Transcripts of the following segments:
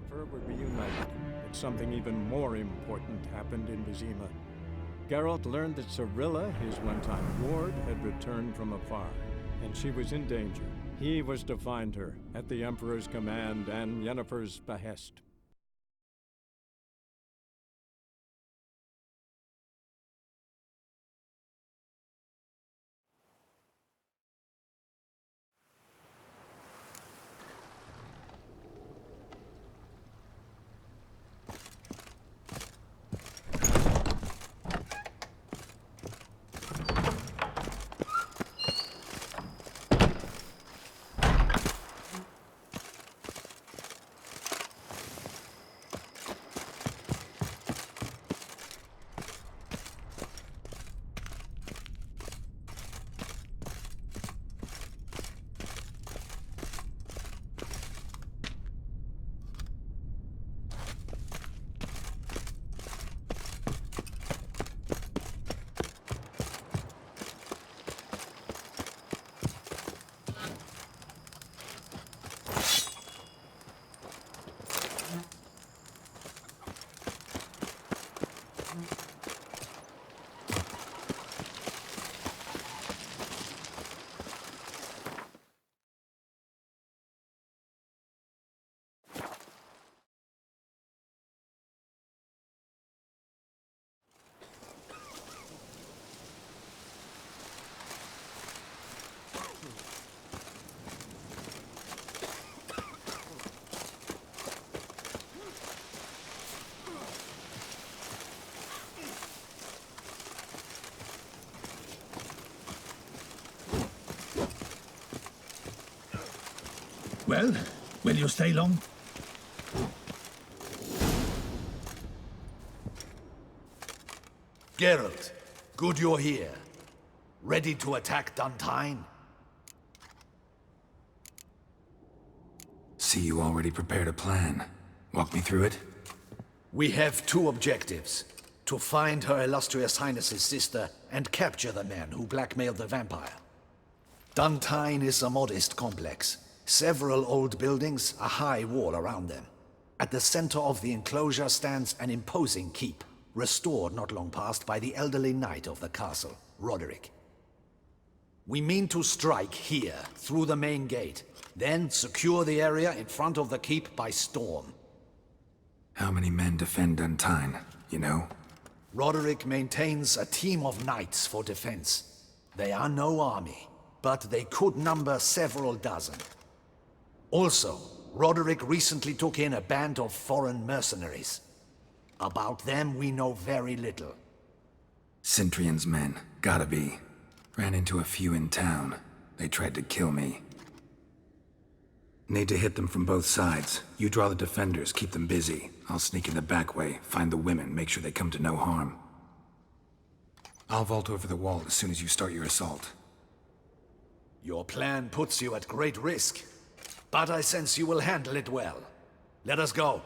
Yennefer were reunited, but something even more important happened in Vizima. Geralt learned that Cirilla, his one-time ward, had returned from afar, and she was in danger. He was to find her, at the Emperor's command and Yennefer's behest. Well, will you stay long? Geralt, good you're here. Ready to attack Duntine? See, you already prepared a plan. Walk me through it. We have two objectives. To find Her Illustrious Highness's sister and capture the man who blackmailed the vampire. Duntine is a modest complex. Several old buildings, a high wall around them. At the center of the enclosure stands an imposing keep, restored not long past by the elderly knight of the castle, Roderick. We mean to strike here, through the main gate, then secure the area in front of the keep by storm. How many men defend Duntine, you know? Roderick maintains a team of knights for defense. They are no army, but they could number several dozen. Also, Roderick recently took in a band of foreign mercenaries. About them we know very little. Cintrian's men, gotta be. Ran into a few in town. They tried to kill me. Need to hit them from both sides. You draw the defenders, keep them busy. I'll sneak in the back way, find the women, make sure they come to no harm. I'll vault over the wall as soon as you start your assault. Your plan puts you at great risk, but I sense you will handle it well. Let us go.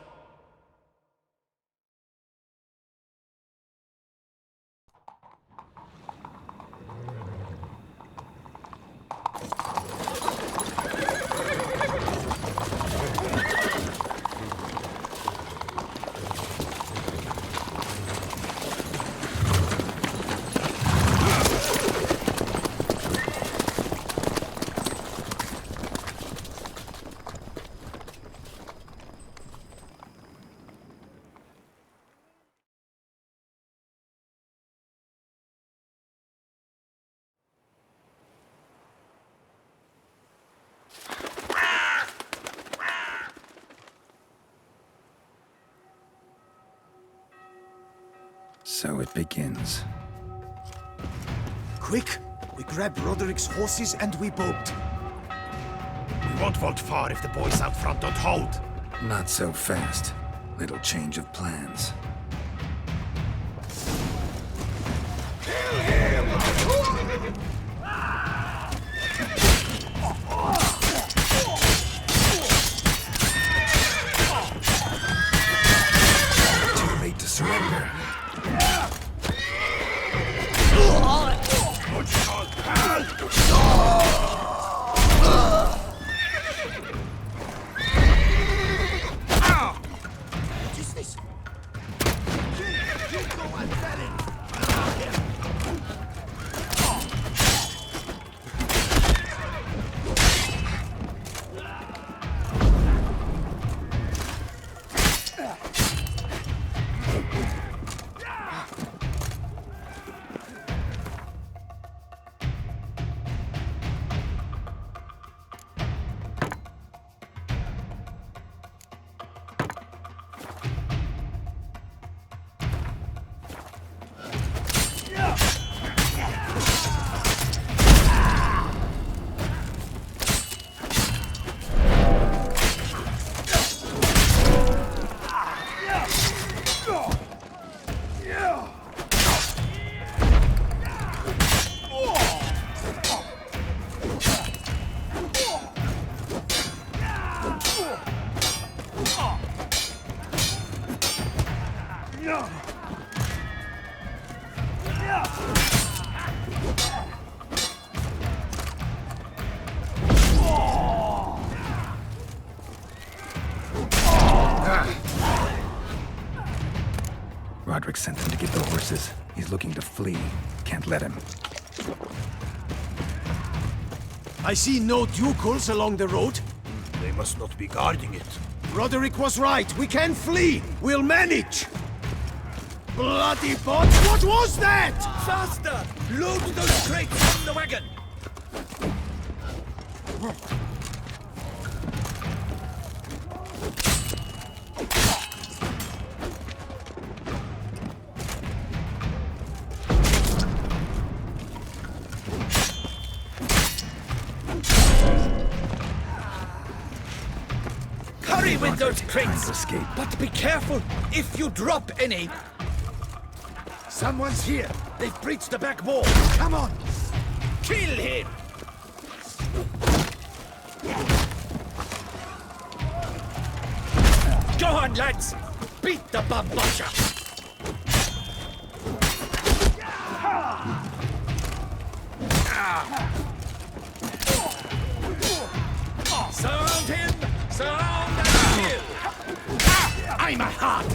So it begins. Quick! We grab Roderick's horses and we bolt. We won't vault far if the boys out front don't hold. Not so fast. Little change of plans. Too late to surrender. Roderick sent them to get the horses. He's looking to flee. Can't let him. I see no ducals along the road. They must not be guarding it. Roderick was right. We can flee. We'll manage. Bloody bots! What was that? Faster! Load those crates from the wagon! Hurry with those crates! Escape. But be careful if you drop any. Someone's here. They've breached the back wall. Come on. Kill him! Go on, lads! Beat the bambusha! Surround him! Surround and kill! I'm a heart.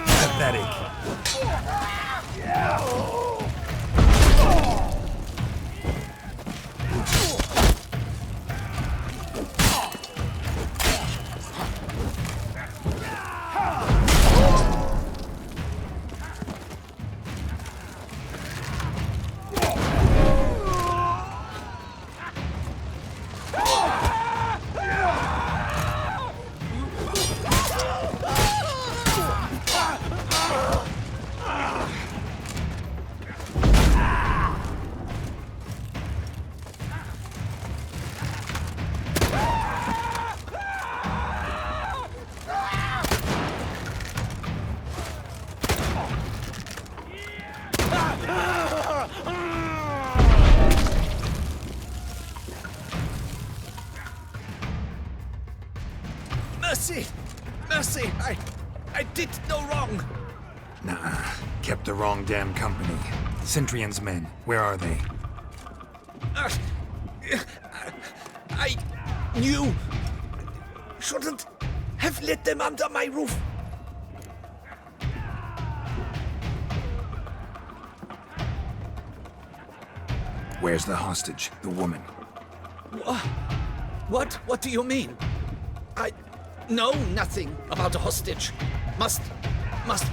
Pathetic. Mercy! Mercy! I did no wrong! Nah, kept the wrong damn company. Centrion's men, where are they? I knew. Shouldn't have let them under my roof. Where's the hostage, the woman? What do you mean? I know nothing about a hostage. Must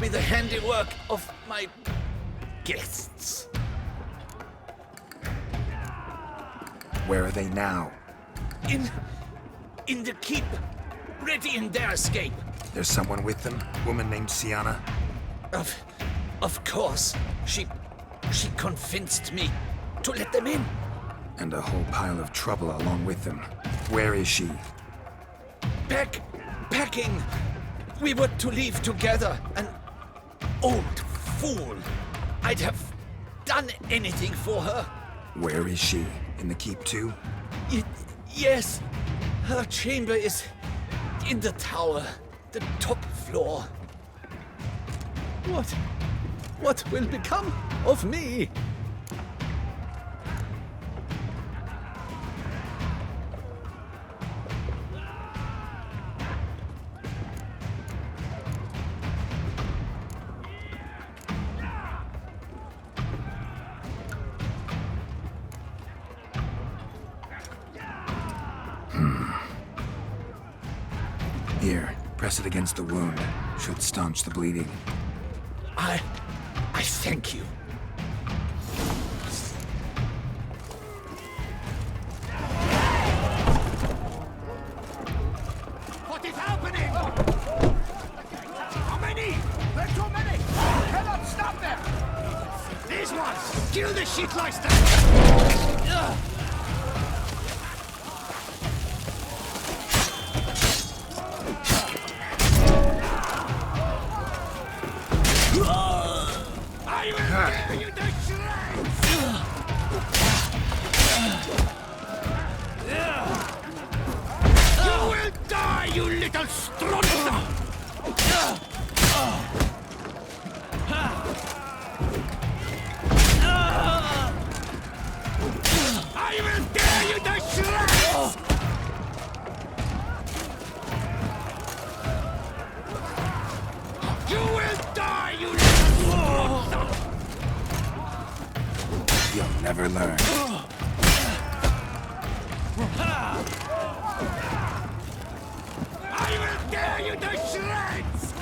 be the handiwork of my guests. Where are they now? In the keep, ready in their escape. There's someone with them? Woman named Sienna? Of course. She convinced me to let them in. And a whole pile of trouble along with them. Where is she? Packing. We were to leave together. An old fool. I'd have done anything for her. Where is she? In the keep too? Yes. Her chamber is in the tower. The top floor. What will become of me? Here, press it against the wound. Should staunch the bleeding. I thank you. What is happening? How many? There are too many. Cannot stop them. These ones. Kill the sheathe. little stronza! I will tear you to shreds! You will die, you little stronza! You'll never learn. I will tear you to shreds!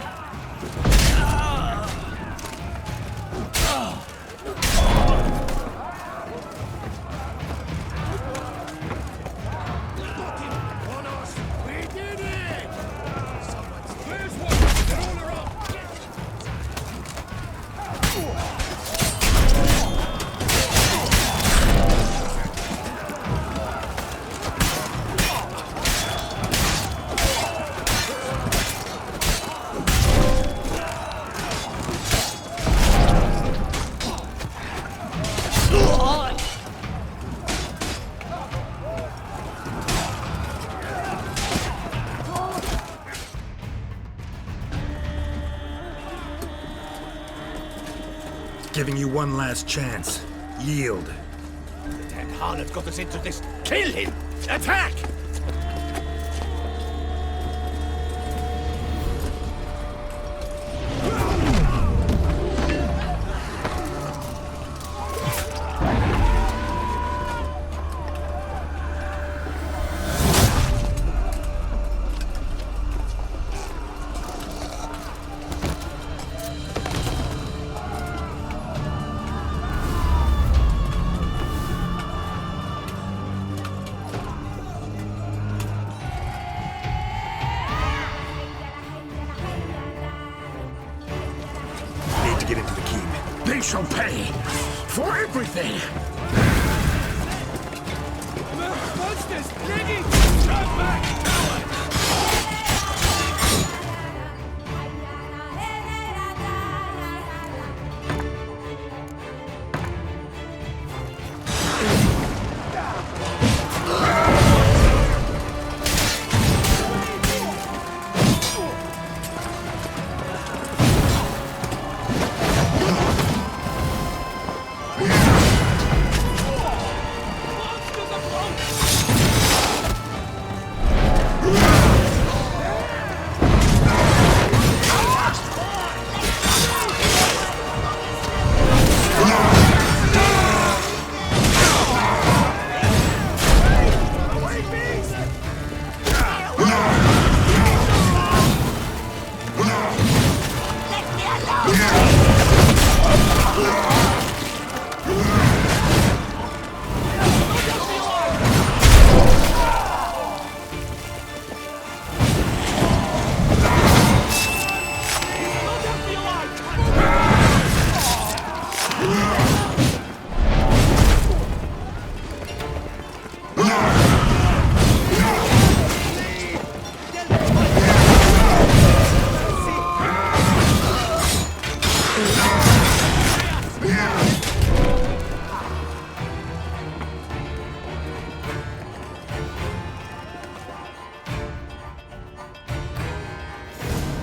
We did it! There's one! They're all around! Giving you one last chance. Yield. The damn harlot got us into this. Kill him! Attack! Need to get into the keep. They shall pay for everything! Monsters! Ready! Drop back!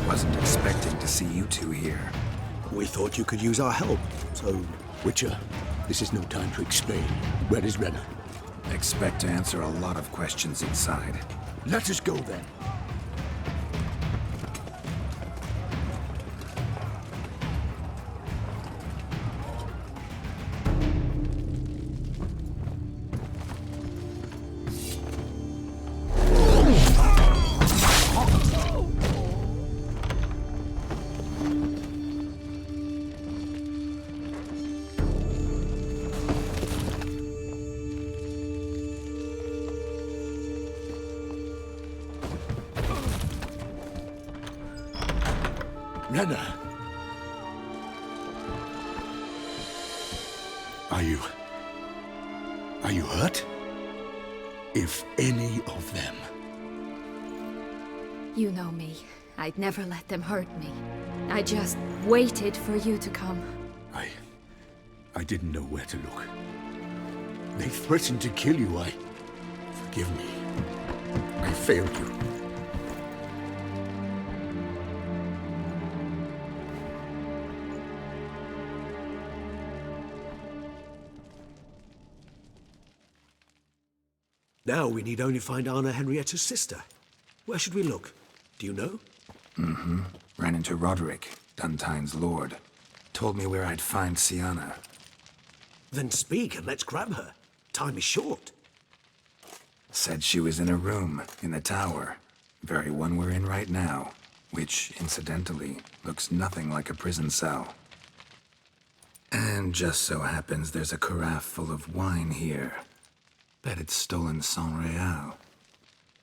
Wasn't expecting to see you two here. We thought you could use our help. So, Witcher, this is no time to explain. Where is Renna? Expect to answer a lot of questions inside. Let us go then. Renna! Are you hurt? If any of them. You know me. I'd never let them hurt me. I just waited for you to come. I didn't know where to look. They threatened to kill you. Forgive me. I failed you. Now we need only find Anna Henrietta's sister. Where should we look? Do you know? Ran into Roderick, Duntine's lord. Told me where I'd find Sienna. Then speak and let's grab her. Time is short. Said she was in a room in the tower. Very one we're in right now. Which, incidentally, looks nothing like a prison cell. And just so happens there's a carafe full of wine here. Bet it's stolen San Real.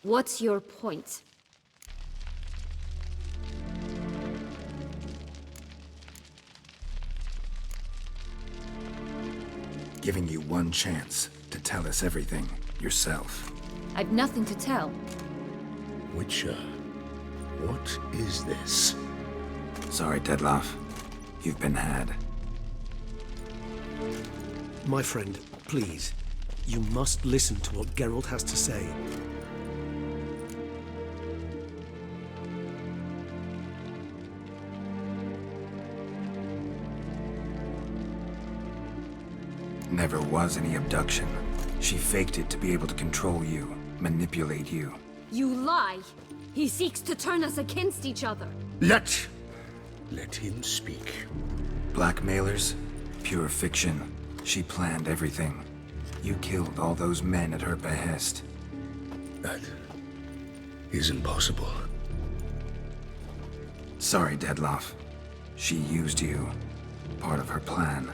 What's your point? Giving you one chance to tell us everything yourself. I've nothing to tell. Witcher, what is this? Sorry, Dettlaff. You've been had. My friend, please. You must listen to what Geralt has to say. Never was any abduction. She faked it to be able to control you, manipulate you. You lie! He seeks to turn us against each other. Let him speak. Blackmailers? Pure fiction. She planned everything. You killed all those men at her behest. That is impossible. Sorry, Dettlaff. She used you. Part of her plan.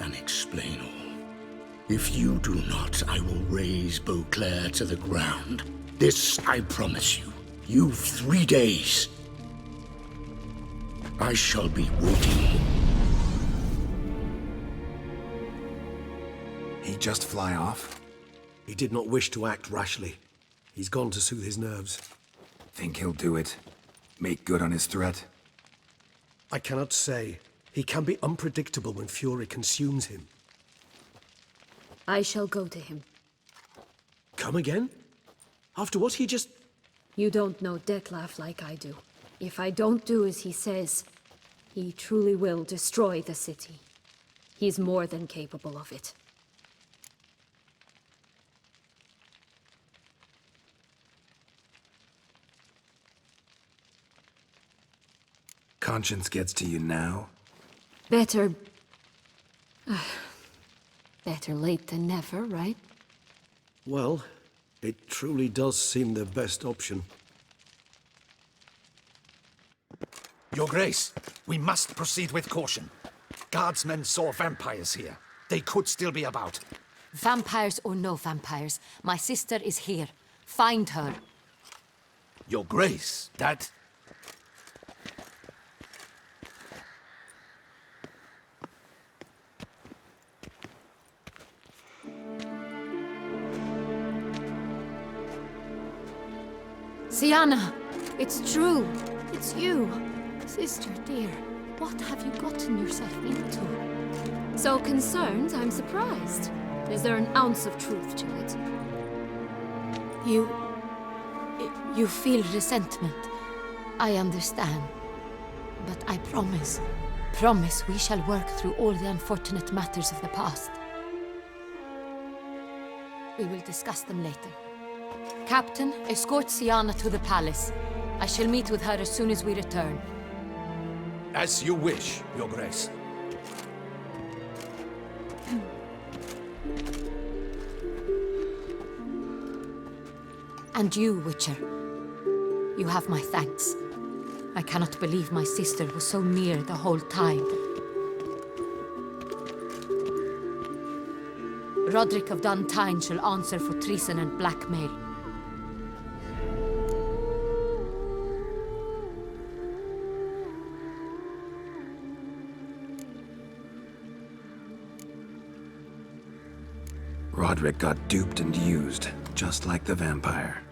And explain all. If you do not, I will raise Beauclair to the ground. This I promise you. You've 3 days. I shall be waiting. He just fly off? He did not wish to act rashly. He's gone to soothe his nerves. Think he'll do it? Make good on his threat? I cannot say. He can be unpredictable when fury consumes him. I shall go to him. Come again? After what he just... You don't know Dettlaff like I do. If I don't do as he says, he truly will destroy the city. He's more than capable of it. Conscience gets to you now? Better... better late than never, right? Well, it truly does seem the best option. Your Grace, we must proceed with caution. Guardsmen saw vampires here. They could still be about. Vampires or no vampires, my sister is here. Find her. Your Grace, that... Sienna! It's true! It's you! Sister dear, what have you gotten yourself into? So concerned, I'm surprised. Is there an ounce of truth to it? You feel resentment. I understand. But I promise we shall work through all the unfortunate matters of the past. We will discuss them later. Captain, escort Sienna to the palace. I shall meet with her as soon as we return. As you wish, Your Grace. And you, Witcher. You have my thanks. I cannot believe my sister was so near the whole time. Roderick of Duntine shall answer for treason and blackmail. Roderick got duped and used, just like the vampire.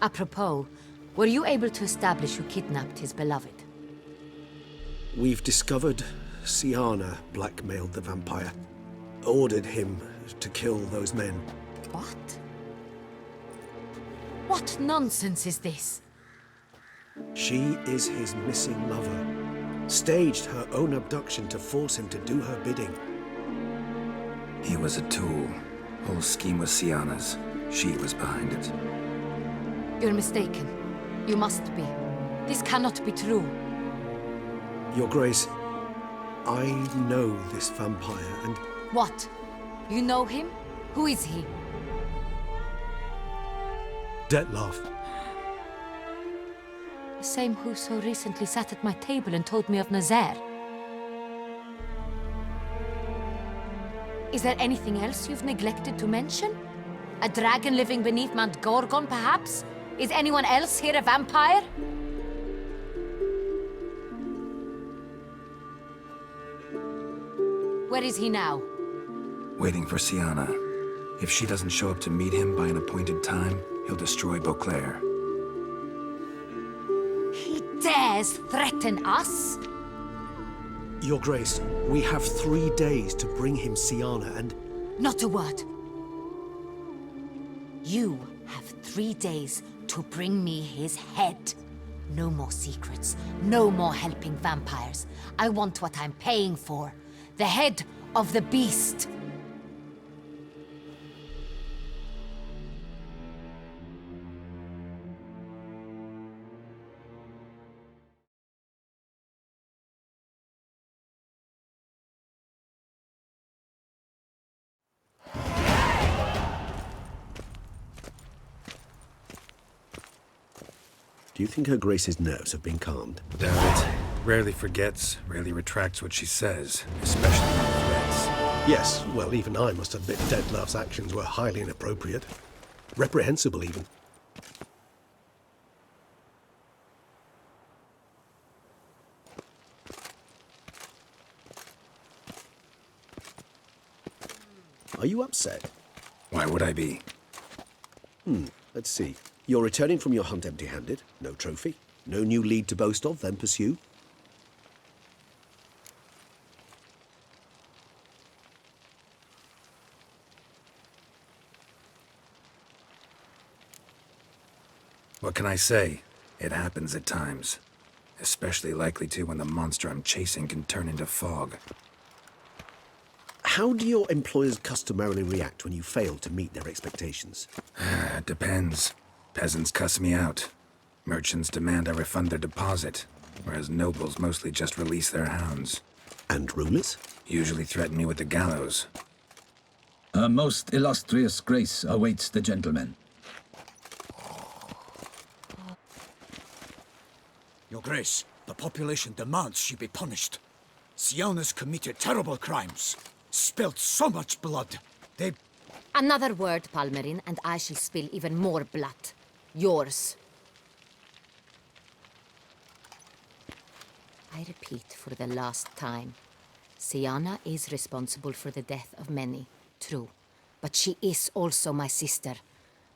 Apropos, were you able to establish who kidnapped his beloved? We've discovered Siana blackmailed the vampire. Ordered him to kill those men. What? What nonsense is this? She is his missing lover. Staged her own abduction to force him to do her bidding. He was a tool. Whole scheme was Siana's. She was behind it. You're mistaken. You must be. This cannot be true. Your Grace, I know this vampire and... What? You know him? Who is he? Dettlaff. The same who so recently sat at my table and told me of Nazaire. Is there anything else you've neglected to mention? A dragon living beneath Mount Gorgon, perhaps? Is anyone else here a vampire? Where is he now? Waiting for Siana. If she doesn't show up to meet him by an appointed time, he'll destroy Beauclair. He dares threaten us? Your Grace, we have 3 days to bring him Siana and... Not a word. You have 3 days to bring me his head. No more secrets. No more helping vampires. I want what I'm paying for. The head of the beast. Do you think Her Grace's nerves have been calmed? Doubt it. Rarely forgets, rarely retracts what she says, especially on threats. Yes, well, even I must admit Dettlaff's actions were highly inappropriate. Reprehensible, even. Are you upset? Why would I be? Let's see. You're returning from your hunt empty-handed. No trophy. No new lead to boast of, then pursue. What can I say? It happens at times. Especially likely to when the monster I'm chasing can turn into fog. How do your employers customarily react when you fail to meet their expectations? It depends. Peasants cuss me out. Merchants demand I refund their deposit, whereas nobles mostly just release their hounds. And rulers? Usually threaten me with the gallows. Her most illustrious grace awaits the gentleman. Your Grace, the population demands she be punished. Siana's committed terrible crimes. Spilt so much blood. They... Another word, Palmerin, and I shall spill even more blood. Yours. I repeat for the last time. Siana is responsible for the death of many, true. But she is also my sister.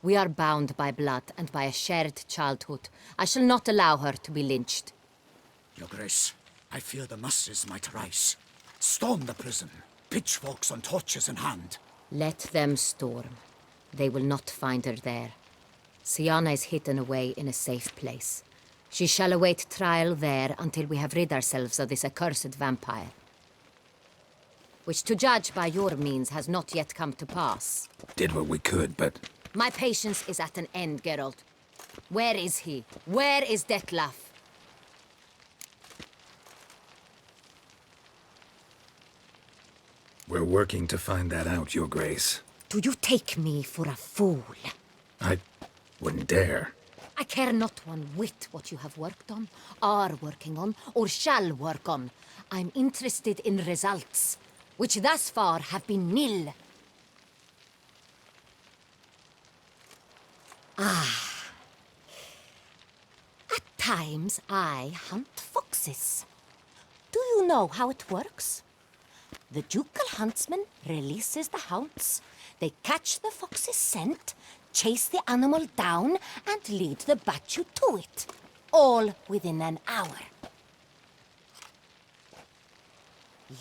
We are bound by blood and by a shared childhood. I shall not allow her to be lynched. Your Grace, I fear the masses might rise. Storm the prison, pitchforks and torches in hand. Let them storm. They will not find her there. Siana is hidden away in a safe place. She shall await trial there until we have rid ourselves of this accursed vampire. Which, to judge by your means, has not yet come to pass. Did what we could, but... My patience is at an end, Geralt. Where is he? Where is Dettlaff? We're working to find that out, Your Grace. Do you take me for a fool? I wouldn't dare. I care not one whit what you have worked on, are working on, or shall work on. I'm interested in results, which thus far have been nil. At times I hunt foxes. Do you know how it works? The ducal huntsman releases the hounds. They catch the fox's scent, chase the animal down, and lead the Bachu to it. All within an hour.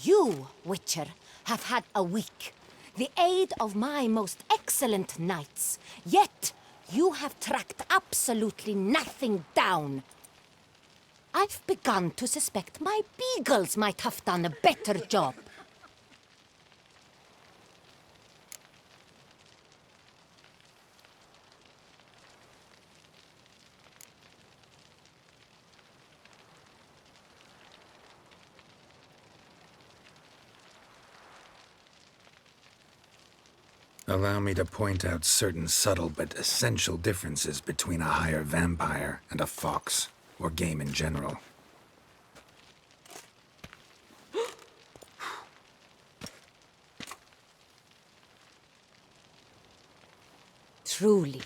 You, Witcher, have had a week. The aid of my most excellent knights. Yet, you have tracked absolutely nothing down. I've begun to suspect my beagles might have done a better job. Allow me to point out certain subtle but essential differences between a higher vampire and a fox, or game in general. Truly.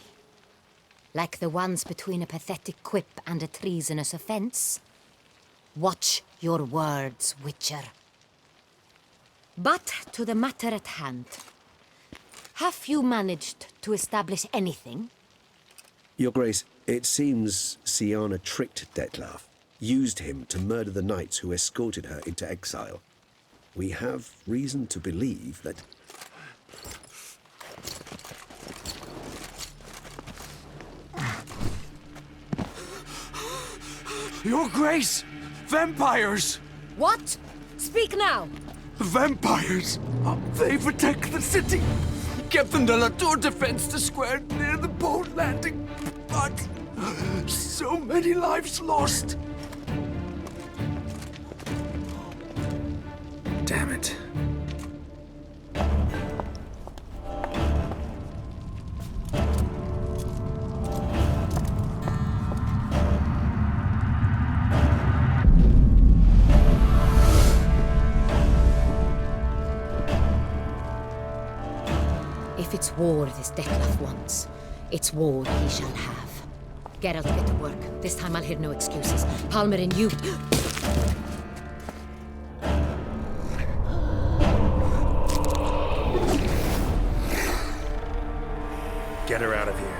Like the ones between a pathetic quip and a treasonous offense. Watch your words, Witcher. But to the matter at hand. Have you managed to establish anything? Your Grace, it seems Siana tricked Detlef, used him to murder the knights who escorted her into exile. We have reason to believe that... Your Grace! Vampires! What? Speak now! Vampires! They protect the city! Captain de la Tour defends the square near the boat landing, but so many lives lost. Damn it. If it's war this Detlef wants, it's war he shall have. Geralt, get to work. This time I'll hear no excuses. Palmerin, you... Get her out of here.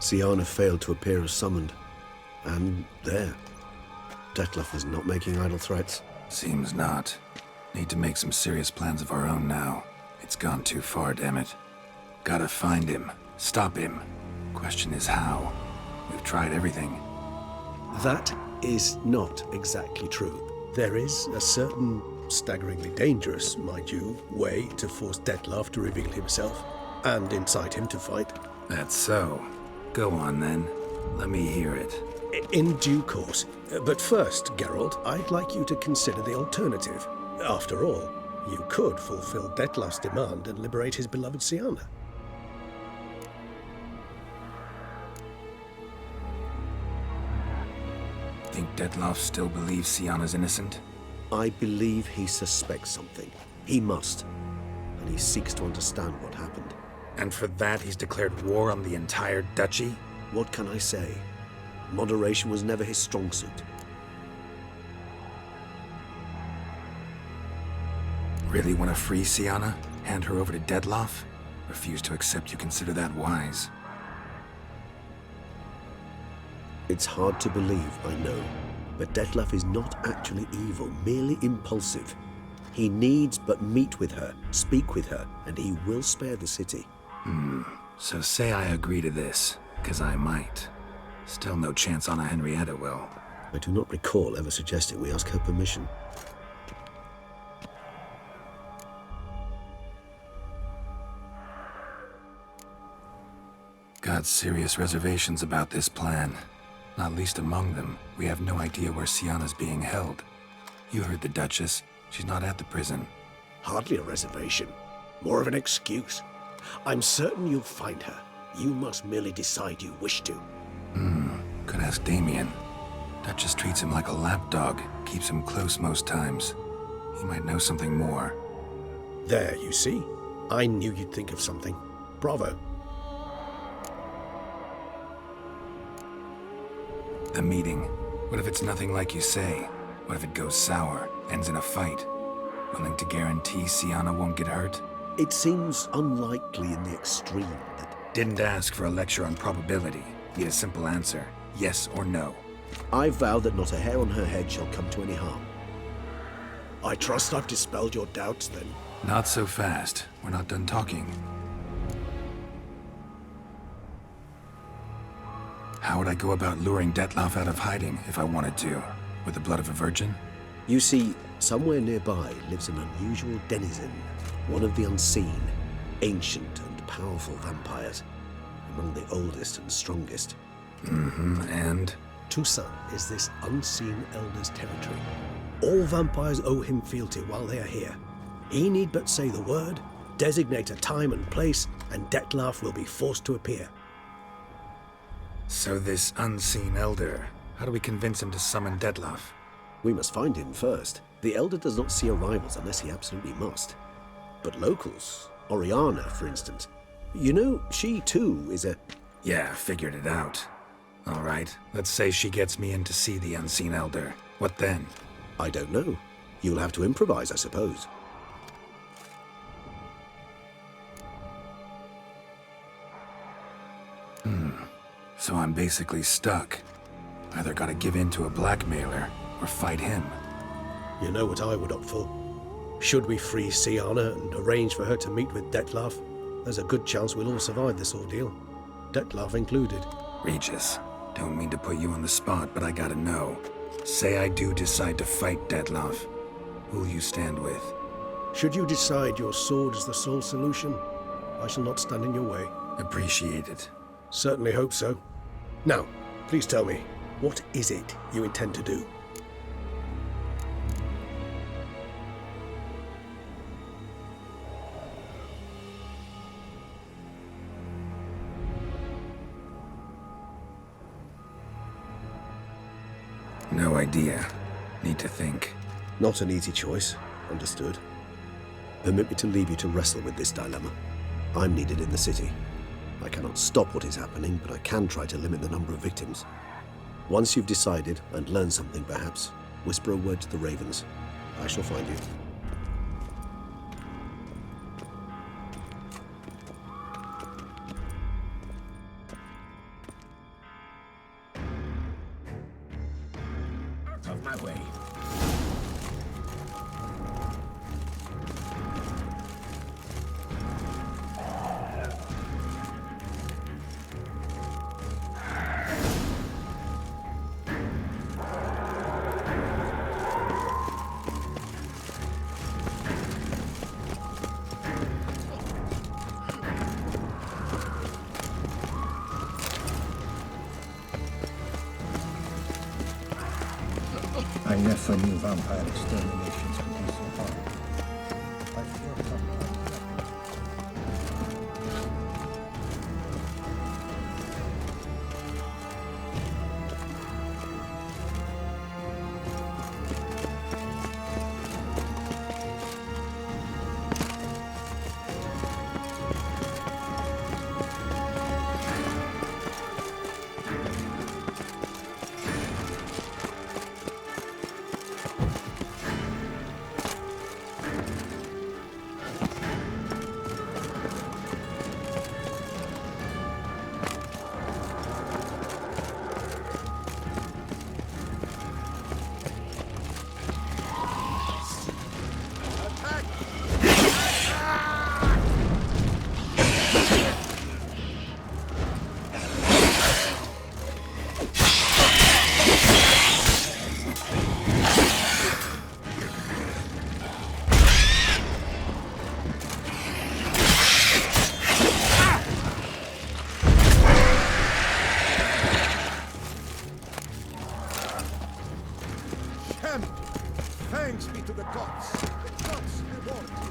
Siana failed to appear as summoned. And there. Detlef is not making idle threats. Seems not. Need to make some serious plans of our own now. It's gone too far, damn it. Gotta find him. Stop him. Question is how. We've tried everything. That is not exactly true. There is a certain, staggeringly dangerous, mind you, way to force Dettlaff to reveal himself and incite him to fight. That's so. Go on, then. Let me hear it. In due course. But first, Geralt, I'd like you to consider the alternative. After all, you could fulfill Dettlaff's demand and liberate his beloved Siana. Think Dettlaff still believes Siana's innocent? I believe he suspects something. He must. And he seeks to understand what happened. And for that, he's declared war on the entire duchy? What can I say? Moderation was never his strong suit. Really want to free Siana? Hand her over to Dettlaff? Refuse to accept you consider that wise. It's hard to believe, I know, but Dettlaff is not actually evil, merely impulsive. He needs but meet with her, speak with her, and he will spare the city. So say I agree to this, 'cause I might. Still no chance Anna Henrietta will. I do not recall ever suggesting we ask her permission. Got serious reservations about this plan. Not least among them, we have no idea where Siana's being held. You heard the Duchess. She's not at the prison. Hardly a reservation. More of an excuse. I'm certain you'll find her. You must merely decide you wish to. Could ask Damien. Duchess treats him like a lapdog, keeps him close most times. He might know something more. There, you see? I knew you'd think of something. Bravo. The meeting. What if it's nothing like you say? What if it goes sour, ends in a fight? Willing to guarantee Siana won't get hurt? It seems unlikely in the extreme that... Didn't ask for a lecture on probability. Need a simple answer. Yes or no. I vow that not a hair on her head shall come to any harm. I trust I've dispelled your doubts, then. Not so fast. We're not done talking. How would I go about luring Dettlaff out of hiding if I wanted to? With the blood of a virgin? You see, somewhere nearby lives an unusual denizen, one of the unseen, ancient and powerful vampires, among the oldest and strongest. And? Toussaint is this unseen elder's territory. All vampires owe him fealty while they are here. He need but say the word, designate a time and place, and Dettlaff will be forced to appear. So this unseen elder, how do we convince him to summon Dettlaff? We must find him first. The elder does not see arrivals unless he absolutely must. But locals, Oriana, for instance, you know, she too is a... Yeah, figured it out. All right, let's say she gets me in to see the unseen elder. What then? I don't know. You'll have to improvise, I suppose. So I'm basically stuck. Either gotta give in to a blackmailer, or fight him. You know what I would opt for. Should we free Siana and arrange for her to meet with Dettlaff, there's a good chance we'll all survive this ordeal. Dettlaff included. Regis, don't mean to put you on the spot, but I gotta know. Say I do decide to fight Dettlaff. Who'll you stand with? Should you decide your sword is the sole solution, I shall not stand in your way. Appreciate it. Certainly hope so. Now, please tell me, what is it you intend to do? No idea. Need to think. Not an easy choice, understood. Permit me to leave you to wrestle with this dilemma. I'm needed in the city. I cannot stop what is happening, but I can try to limit the number of victims. Once you've decided, and learned something perhaps, whisper a word to the ravens. I shall find you. Out of my way. never knew vampire exterminations could be so hard. I feel something. Thanks be to the gods. The gods reward you.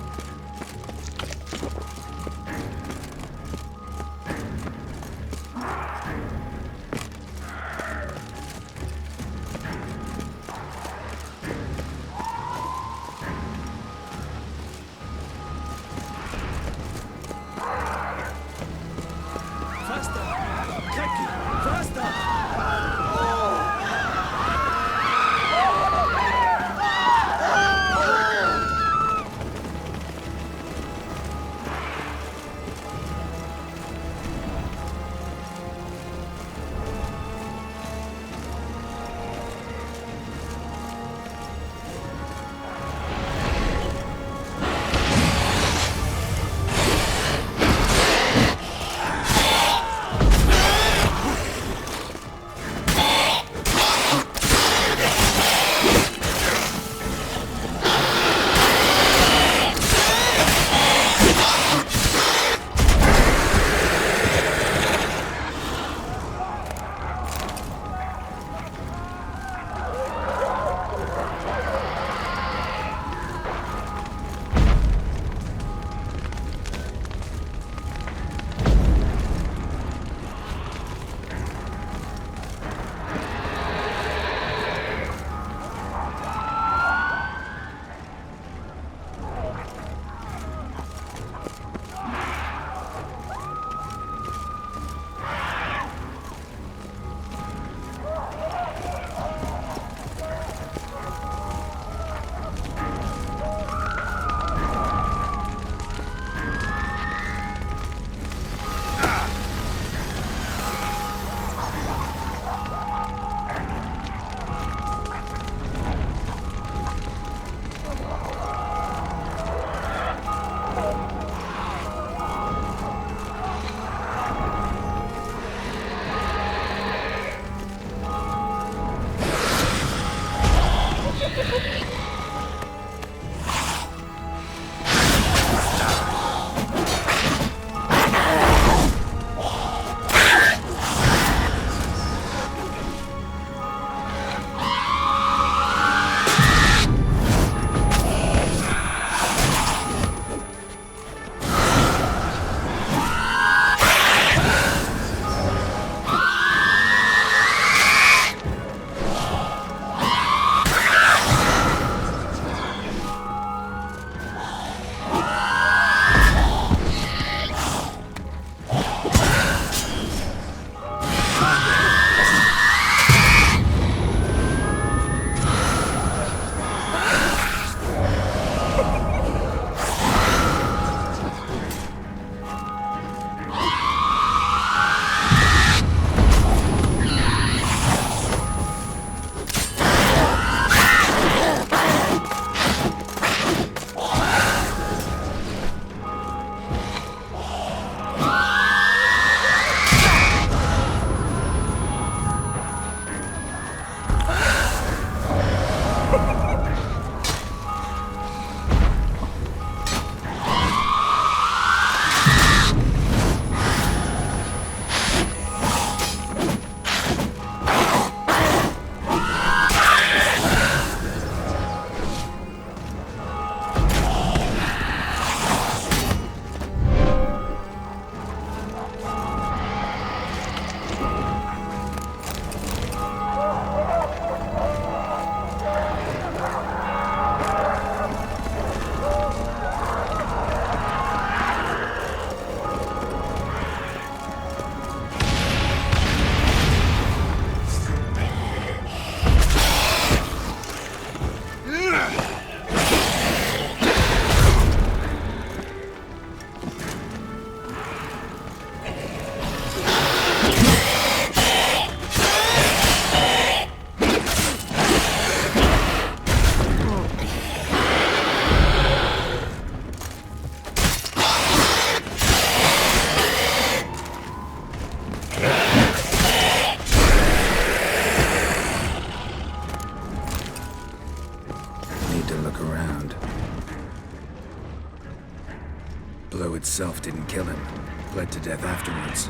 kill him. Bled to death afterwards.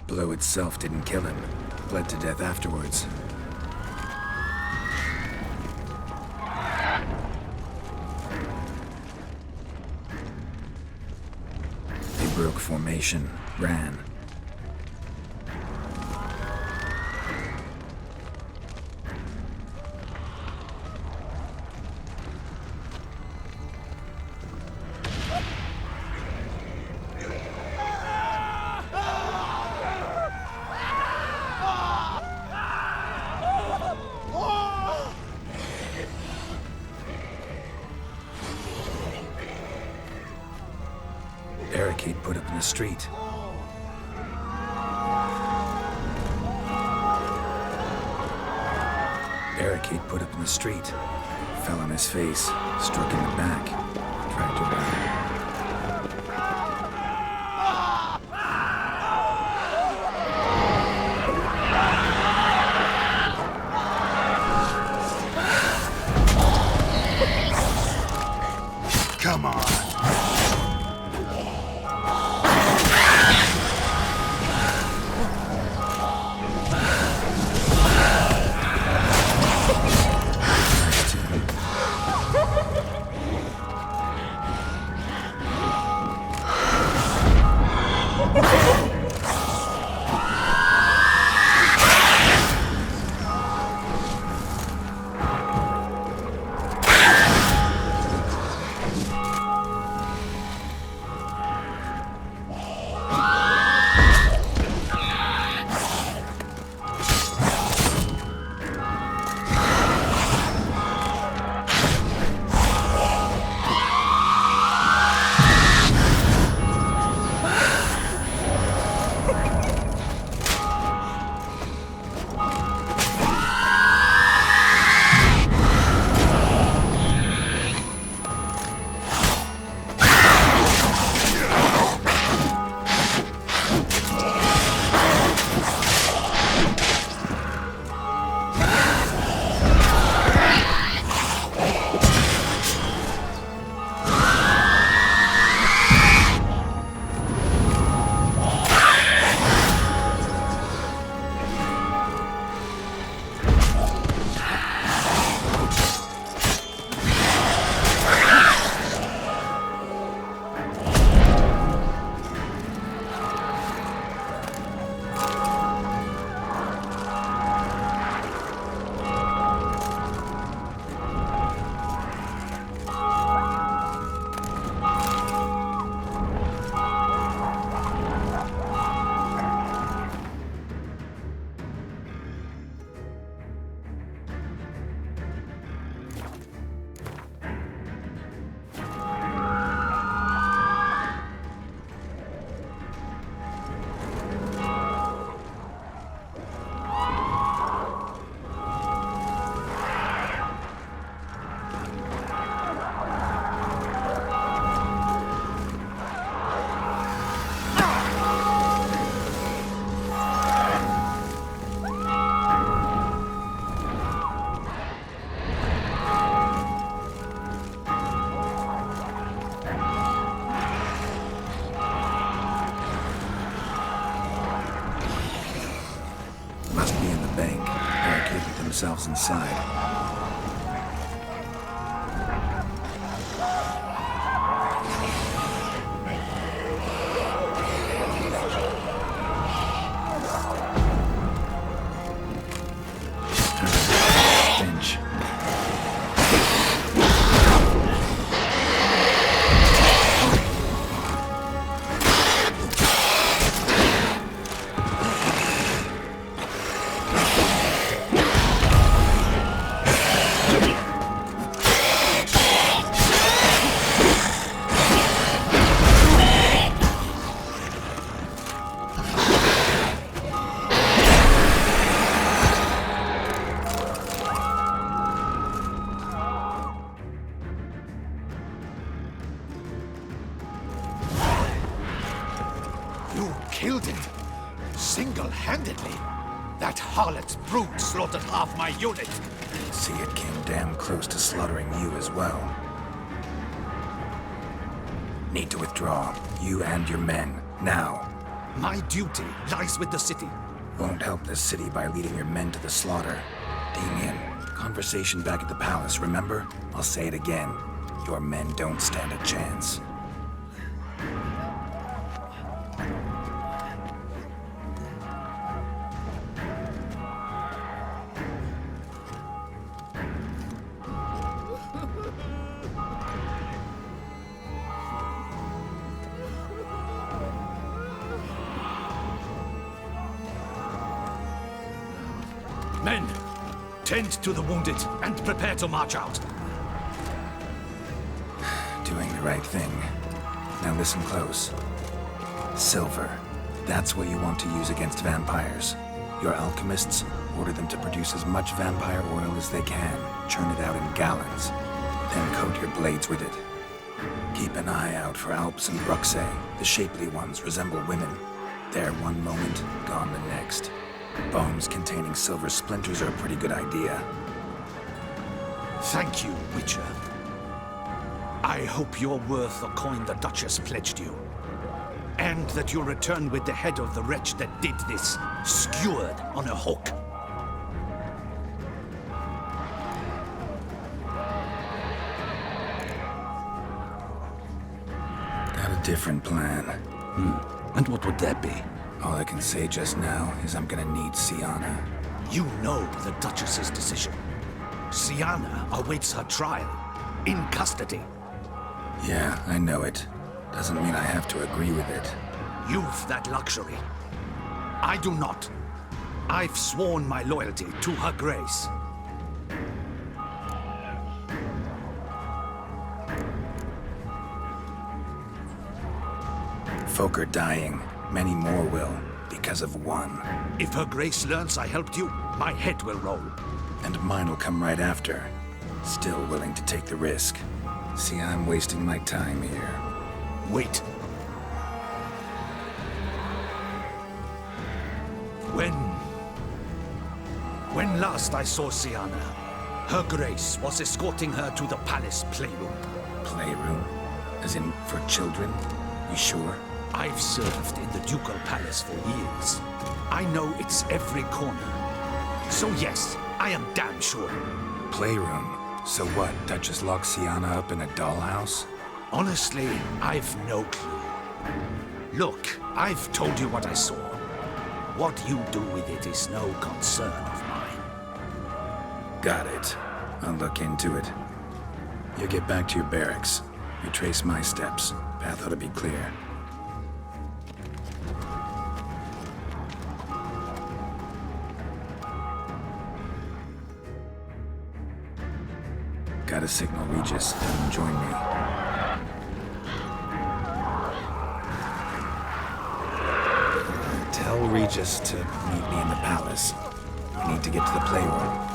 Blow itself didn't kill him. Bled to death afterwards. They broke formation, ran. Barricade put up in the street. Barricade put up in the street. Fell on his face, struck in the back, dragged around. Come on. Themselves inside. Stench. Killed it. Single-handedly. That harlot's brood slaughtered half my unit. See, it came damn close to slaughtering you as well. Need to withdraw. You and your men. Now. My duty lies with the city. Won't help this city by leading your men to the slaughter. Ding in. Conversation back at the palace, remember? I'll say it again. Your men don't stand a chance. Men, tend to the wounded and prepare to march out. Doing the right thing. Now listen close. Silver. That's what you want to use against vampires. Your alchemists, order them to produce as much vampire oil as they can. Churn it out in gallons. Then coat your blades with it. Keep an eye out for Alps and Bruxae. The shapely ones resemble women. There one moment, gone the next. Bombs containing silver splinters are a pretty good idea. Thank you, Witcher. I hope you're worth the coin the Duchess pledged you. And that you'll return with the head of the wretch that did this, skewered on a hook. Got a different plan. And what would that be? All I can say just now is I'm gonna need Sienna. You know the Duchess's decision. Sienna awaits her trial, in custody. Yeah, I know it. Doesn't mean I have to agree with it. You've that luxury. I do not. I've sworn my loyalty to her grace. Folk are dying. Many more will, because of one. If her grace learns I helped you, my head will roll. And mine will come right after. Still willing to take the risk. See, I'm wasting my time here. Wait. When last I saw Sienna, her grace was escorting her to the palace playroom. Playroom? As in, for children? You sure? I've served in the ducal palace for years. I know its every corner. So yes, I am damn sure. Playroom? So what, Duchess locks Sienna up in a dollhouse? Honestly, I've no clue. Look, I've told you what I saw. What you do with it is no concern of mine. Got it. I'll look into it. You get back to your barracks. Retrace my steps. Path ought to be clear. Gotta signal Regis. Have him join me. Tell Regis to meet me in the palace. We need to get to the playroom.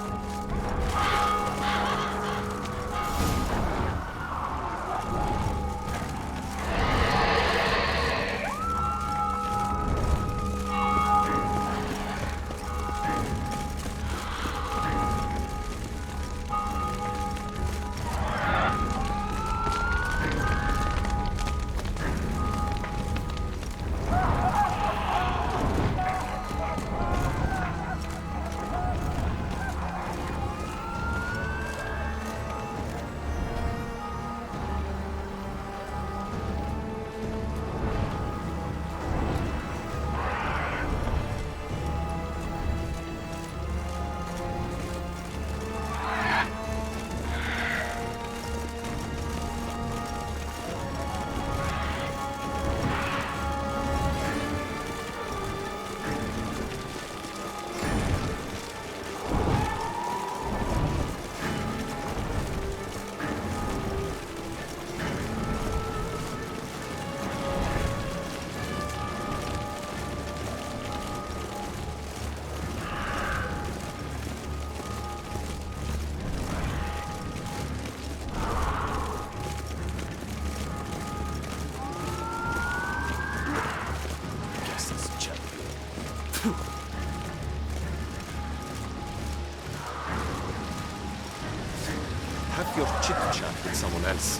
It's someone else.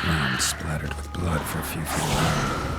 Ground splattered with blood for a few feet around.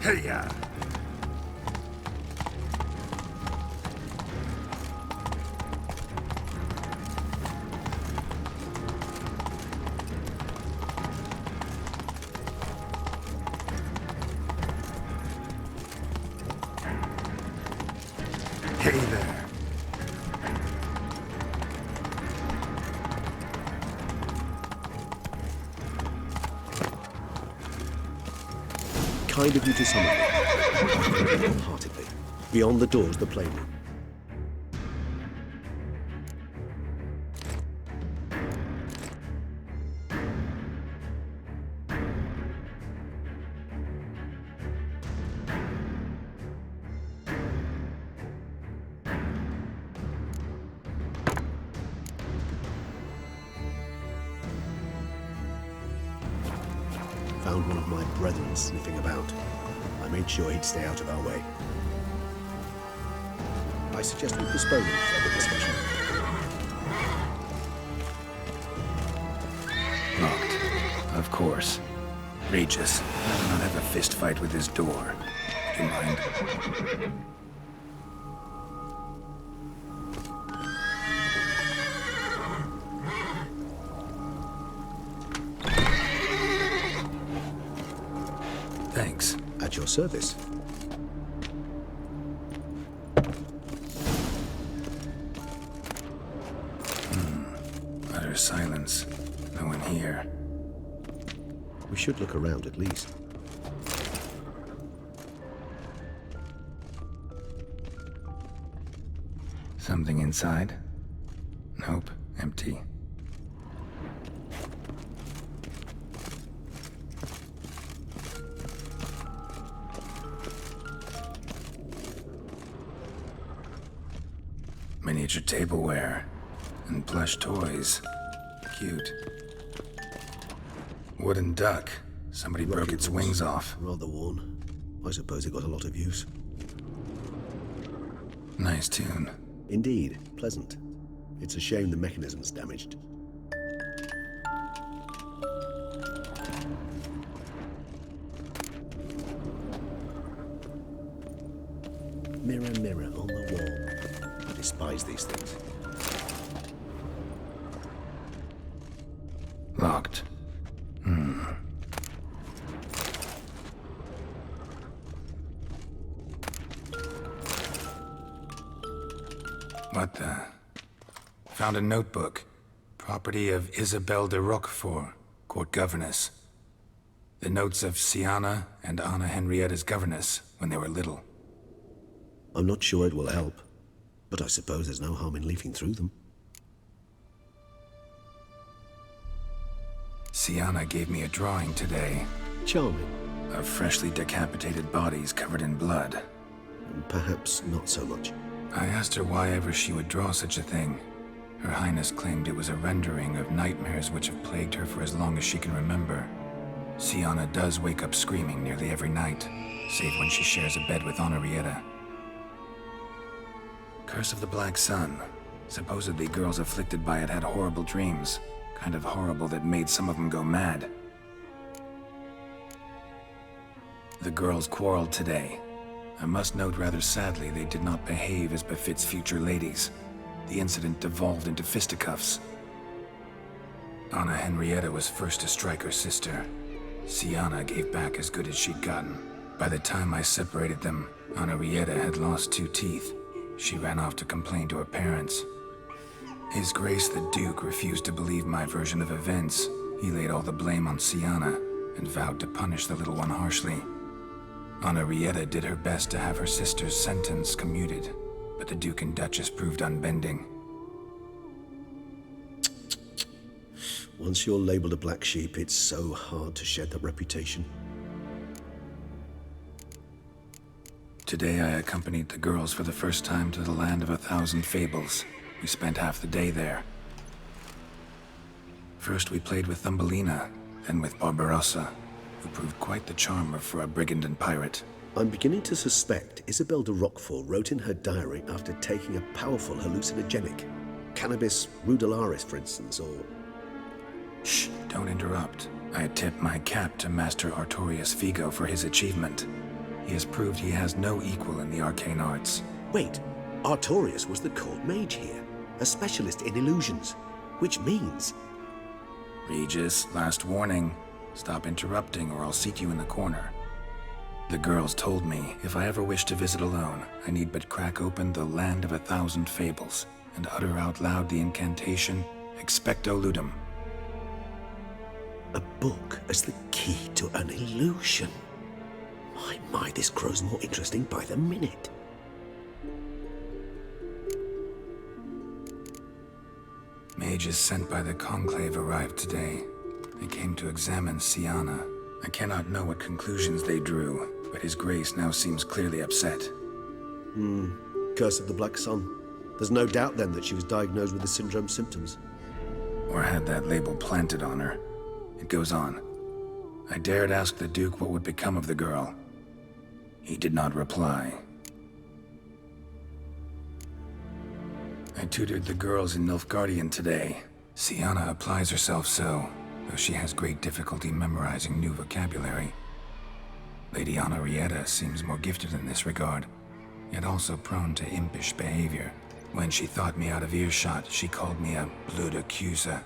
Hey-ya! Hey there. Kind of you to summon me. Wholeheartedly. Beyond the doors, the playroom. Found one of my brethren sniffing about. I made sure he'd stay out of our way. I suggest we postpone any further discussion. Locked. Of course. Regis, I will not have a fist fight with this door. Do you mind? Thanks. At your service. Utter silence. No one here. We should look around at least. Something inside? Nope. Empty. Miniature tableware and plush toys. Cute. Wooden duck. Somebody broke its wings off. Rather worn. I suppose it got a lot of use. Nice tune. Indeed, pleasant. It's a shame the mechanism's damaged. Mirror, mirror on the wall. I despise these things. Locked. What the? Found a notebook. Property of Isabelle de Roquefort, court governess. The notes of Siana and Anna Henrietta's governess when they were little. I'm not sure it will help, but I suppose there's no harm in leafing through them. Siana gave me a drawing today. Charming. Of freshly decapitated bodies covered in blood. Perhaps not so much. I asked her why ever she would draw such a thing. Her Highness claimed it was a rendering of nightmares which have plagued her for as long as she can remember. Siana does wake up screaming nearly every night, save when she shares a bed with Henrietta. Curse of the Black Sun. Supposedly girls afflicted by it had horrible dreams. Kind of horrible that made some of them go mad. The girls quarreled today. I must note rather sadly they did not behave as befits future ladies. The incident devolved into fisticuffs. Anna Henrietta was first to strike her sister. Siana gave back as good as she'd gotten. By the time I separated them, Henrietta had lost 2 teeth. She ran off to complain to her parents. His Grace the Duke refused to believe my version of events. He laid all the blame on Siana and vowed to punish the little one harshly. Henrietta did her best to have her sister's sentence commuted, but the Duke and Duchess proved unbending. Once you're labeled a black sheep, it's so hard to shed that reputation. Today I accompanied the girls for the first time to the land of 1,000 fables. We spent half the day there. First we played with Thumbelina, then with Barbarossa, who proved quite the charmer for a brigand and pirate. I'm beginning to suspect Isabelle de Roquefort wrote in her diary after taking a powerful hallucinogenic. Cannabis rudelaris, for instance, or... Shh, don't interrupt. I tip my cap to Master Artorius Figo for his achievement. He has proved he has no equal in the arcane arts. Wait, Artorius was the court mage here, a specialist in illusions, which means... Regis, last warning. Stop interrupting or I'll seat you in the corner. The girls told me if I ever wish to visit alone, I need but crack open the land of 1,000 fables and utter out loud the incantation, Expecto Ludum. A book as the key to an illusion. My, this grows more interesting by the minute. Mages sent by the Conclave arrived today. They came to examine Siana. I cannot know what conclusions they drew, but His Grace now seems clearly upset. Curse of the Black Sun. There's no doubt then that she was diagnosed with the syndrome symptoms. Or had that label planted on her. It goes on. I dared ask the Duke what would become of the girl. He did not reply. I tutored the girls in Nilfgaardian today. Siana applies herself so, though she has great difficulty memorizing new vocabulary. Lady Henrietta seems more gifted in this regard, yet also prone to impish behavior. When she thought me out of earshot, she called me a blood accuser.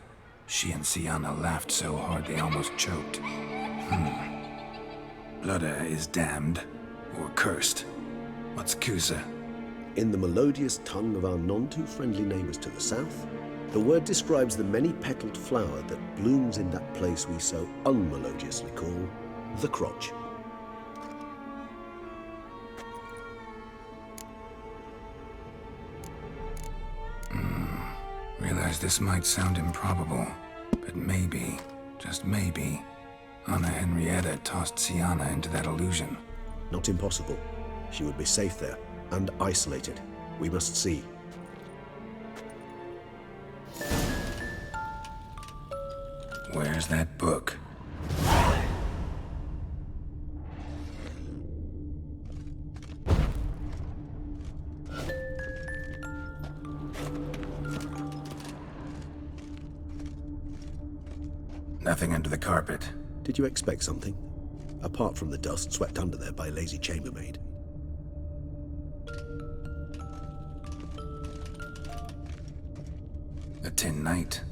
She and Siana laughed so hard they almost choked. Blooda is damned, or cursed. What's Cusa? In the melodious tongue of our none-too-friendly neighbors to the south, the word describes the many-petaled flower that blooms in that place we so unmelodiously call the crotch. Realize this might sound improbable, but maybe, just maybe, Anna Henrietta tossed Siana into that illusion. Not impossible. She would be safe there, and isolated. We must see. Where's that book? Nothing under the carpet. Did you expect something? Apart from the dust swept under there by a lazy chambermaid. A tin knight.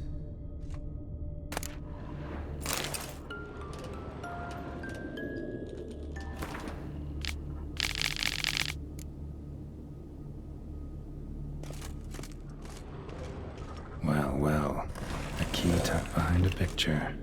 Well, a key tucked behind a picture.